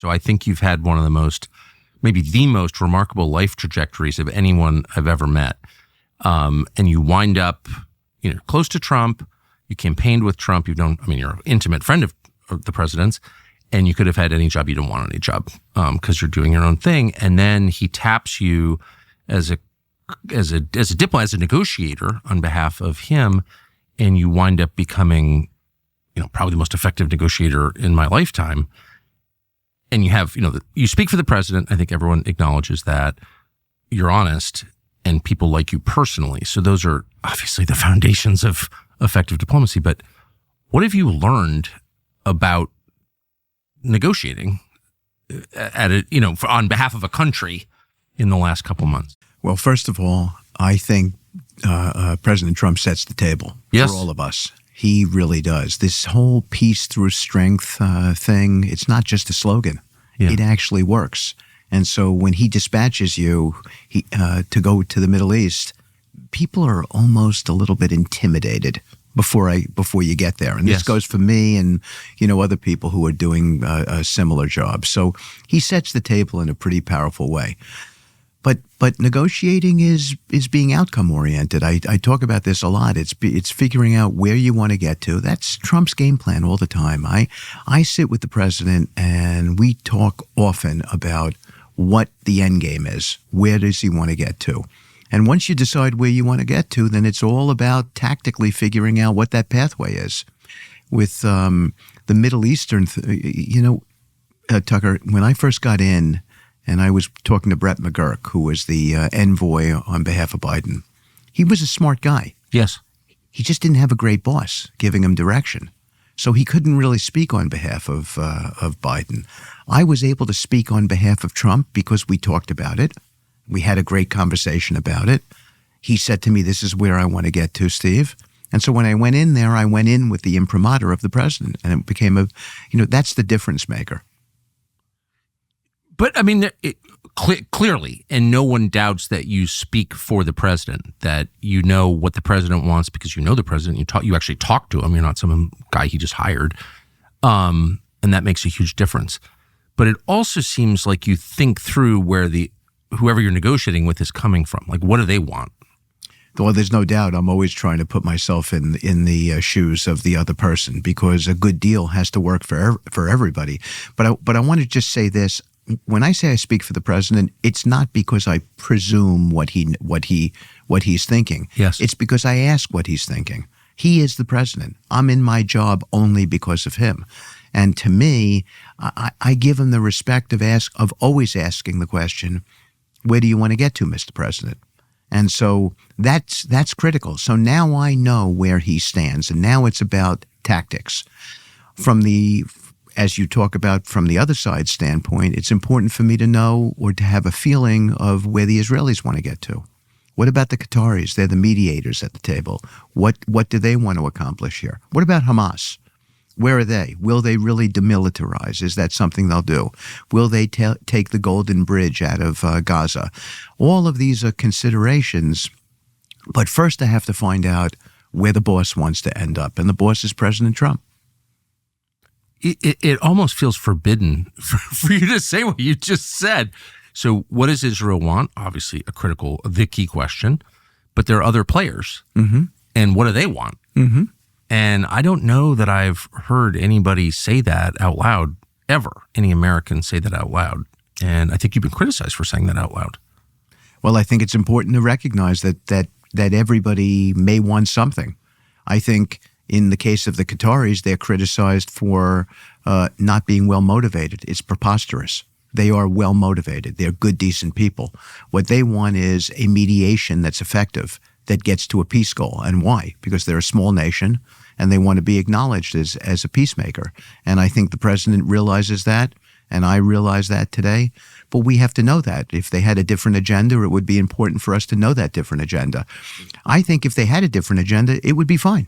So I think you've had one of the most, maybe the most remarkable life trajectories of anyone I've ever met. And you wind up, close to Trump. You campaigned with Trump. You're an intimate friend of the president's, and you could have had any job. You don't want any job because you're doing your own thing. And then he taps you as a diplomat, as a negotiator on behalf of him, and you wind up becoming, probably the most effective negotiator in my lifetime. And you have, you speak for the president. I think everyone acknowledges that. You're honest, and people like you personally. So those are obviously the foundations of effective diplomacy. But what have you learned about negotiating on behalf of a country in the last couple months? Well, first of all, I think President Trump sets the table for all of us. He really does. This whole peace through strength thing, it's not just a slogan. Yeah. It actually works. And so when he dispatches you to go to the Middle East, people are almost a little bit intimidated before you get there. And this goes for me and, other people who are doing a similar job. So he sets the table in a pretty powerful way. But negotiating is being outcome oriented. I talk about this a lot. It's figuring out where you want to get to. That's Trump's game plan all the time. I sit with the president and we talk often about what the end game is. Where does he want to get to? And once you decide where you want to get to, then it's all about tactically figuring out what that pathway is. With the Middle Eastern, Tucker, when I first got in, and I was talking to Brett McGurk, who was the envoy on behalf of Biden. He was a smart guy. Yes. He just didn't have a great boss giving him direction. So he couldn't really speak on behalf of Biden. I was able to speak on behalf of Trump because we talked about it. We had a great conversation about it. He said to me, this is where I want to get to, Steve. And so when I went in there, I went in with the imprimatur of the president. And it became that's the difference maker. But clearly, and no one doubts that you speak for the president, that you know what the president wants because you know the president. You actually talk to him. You're not some guy he just hired, and that makes a huge difference. But it also seems like you think through where whoever you're negotiating with is coming from. Like, what do they want? Well, there's no doubt I'm always trying to put myself in the shoes of the other person because a good deal has to work for everybody. But I want to just say this. When I say I speak for the president, it's not because I presume what he's thinking. Yes. It's because I ask what he's thinking. He is the president. I'm in my job only because of him. And to me, I give him the respect of always asking the question, where do you want to get to, Mr. President? And so that's critical. So now I know where he stands, and now it's about tactics. As you talk about from the other side standpoint, it's important for me to know or to have a feeling of where the Israelis want to get to. What about the Qataris? They're the mediators at the table. What do they want to accomplish here? What about Hamas? Where are they? Will they really demilitarize? Is that something they'll do? Will they take the Golden Bridge out of Gaza? All of these are considerations. But first I have to find out where the boss wants to end up. And the boss is President Trump. It almost feels forbidden for you to say what you just said. So what does Israel want? Obviously the key question, but there are other players. Mm-hmm. And what do they want? Mm-hmm. And I don't know that I've heard anybody say that out loud ever, any American say that out loud. And I think you've been criticized for saying that out loud. Well, I think it's important to recognize that everybody may want something. I think in the case of the Qataris, they're criticized for not being well-motivated. It's preposterous. They are well-motivated. They're good, decent people. What they want is a mediation that's effective, that gets to a peace goal. And why? Because they're a small nation, and they want to be acknowledged as a peacemaker. And I think the president realizes that, and I realize that today. But we have to know that. If they had a different agenda, it would be important for us to know that different agenda. I think if they had a different agenda, it would be fine,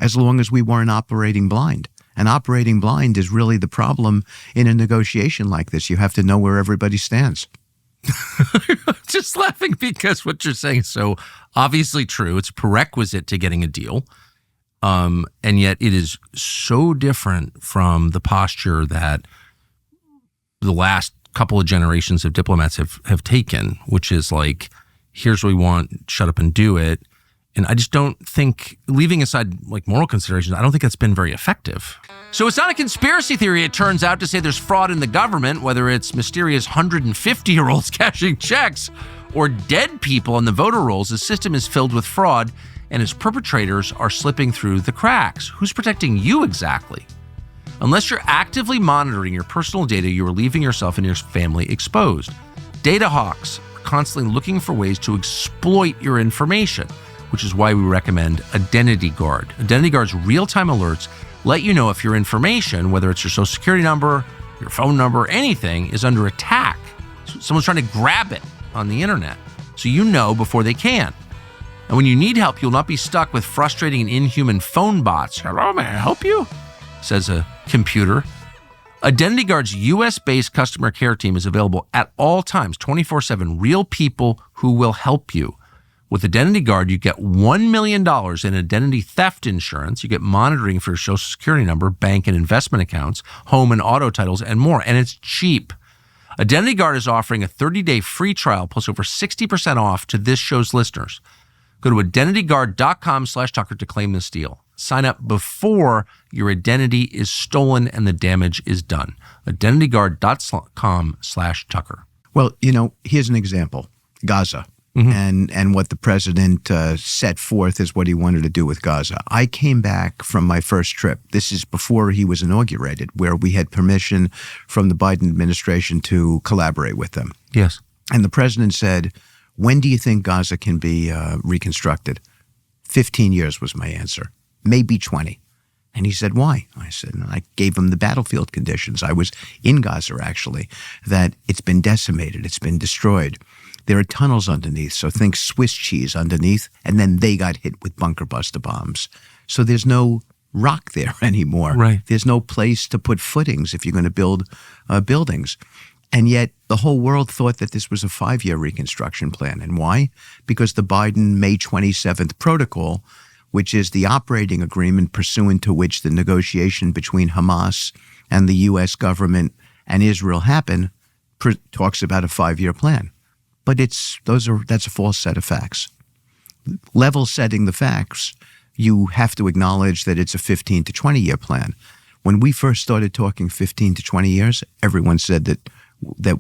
as long as we weren't operating blind. And operating blind is really the problem in a negotiation like this. You have to know where everybody stands. Just laughing because what you're saying is so obviously true. It's a prerequisite to getting a deal. And yet it is so different from the posture that the last couple of generations of diplomats have taken, which is like, here's what we want, shut up and do it. And I just don't think, leaving aside like moral considerations, I don't think that's been very effective. So it's not a conspiracy theory, it turns out, to say there's fraud in the government, whether it's mysterious 150-year-olds cashing checks or dead people on the voter rolls. The system is filled with fraud, and its perpetrators are slipping through the cracks. Who's protecting you exactly? Unless you're actively monitoring your personal data, you are leaving yourself and your family exposed. Data hawks are constantly looking for ways to exploit your information, which is why we recommend Identity Guard. Identity Guard's real-time alerts let you know if your information, whether it's your social security number, your phone number, anything, is under attack. Someone's trying to grab it on the internet, so you know before they can. And when you need help, you'll not be stuck with frustrating and inhuman phone bots. Hello, may I help you? Says a computer. Identity Guard's US-based customer care team is available at all times, 24/7, real people who will help you. With Identity Guard, you get $1 million in identity theft insurance. You get monitoring for your social security number, bank and investment accounts, home and auto titles, and more. And it's cheap. Identity Guard is offering a 30-day free trial plus over 60% off to this show's listeners. Go to identityguard.com/Tucker to claim this deal. Sign up before your identity is stolen and the damage is done. identityguard.com/Tucker. Well, here's an example. Gaza. Mm-hmm. And what the president set forth is what he wanted to do with Gaza. I came back from my first trip. This is before he was inaugurated, where we had permission from the Biden administration to collaborate with them. Yes. And the president said, when do you think Gaza can be reconstructed? 15 years was my answer, maybe 20. And he said, why? I said, and I gave him the battlefield conditions. I was in Gaza, actually, that it's been decimated. It's been destroyed. There are tunnels underneath, so think Swiss cheese underneath, and then they got hit with bunker buster bombs. So there's no rock there anymore. Right. There's no place to put footings if you're going to build buildings. And yet the whole world thought that this was a 5-year reconstruction plan. And why? Because the Biden May 27th protocol, which is the operating agreement pursuant to which the negotiation between Hamas and the U.S. government and Israel happen, talks about a 5-year plan. But that's a false set of facts. Level setting the facts, you have to acknowledge that it's a 15 to 20-year plan. When we first started talking 15 to 20 years, everyone said that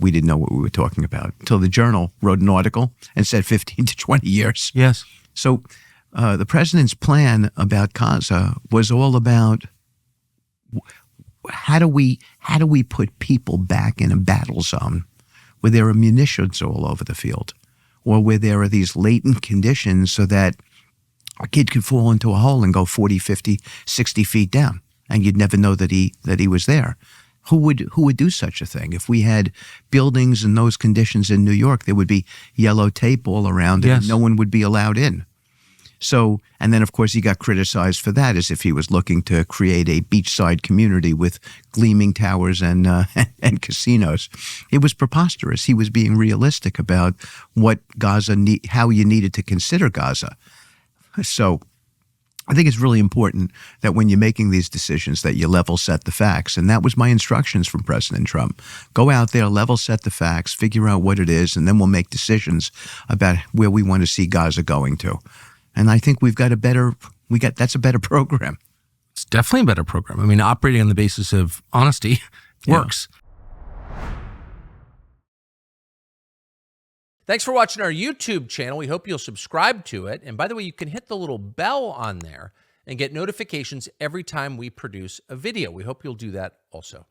we didn't know what we were talking about until the Journal wrote an article and said 15 to 20 years. Yes. So the president's plan about Gaza was all about how do we put people back in a battle zone where there are munitions all over the field, or where there are these latent conditions so that a kid could fall into a hole and go 40, 50, 60 feet down, and you'd never know that he was there. Who would do such a thing? If we had buildings in those conditions in New York, there would be yellow tape all around it, and no one would be allowed in. So, and then of course he got criticized for that, as if he was looking to create a beachside community with gleaming towers and casinos. It was preposterous. He was being realistic about what Gaza how you needed to consider Gaza. So I think it's really important that when you're making these decisions that you level set the facts. And that was my instructions from President Trump. Go out there, level set the facts, figure out what it is, and then we'll make decisions about where we want to see Gaza going to. And I think that's a better program. It's definitely a better program. I mean, operating on the basis of honesty works. Thanks for watching our YouTube channel. We hope you'll subscribe to it. And by the way, you can hit the little bell on there and get notifications every time we produce a video. We hope you'll do that also.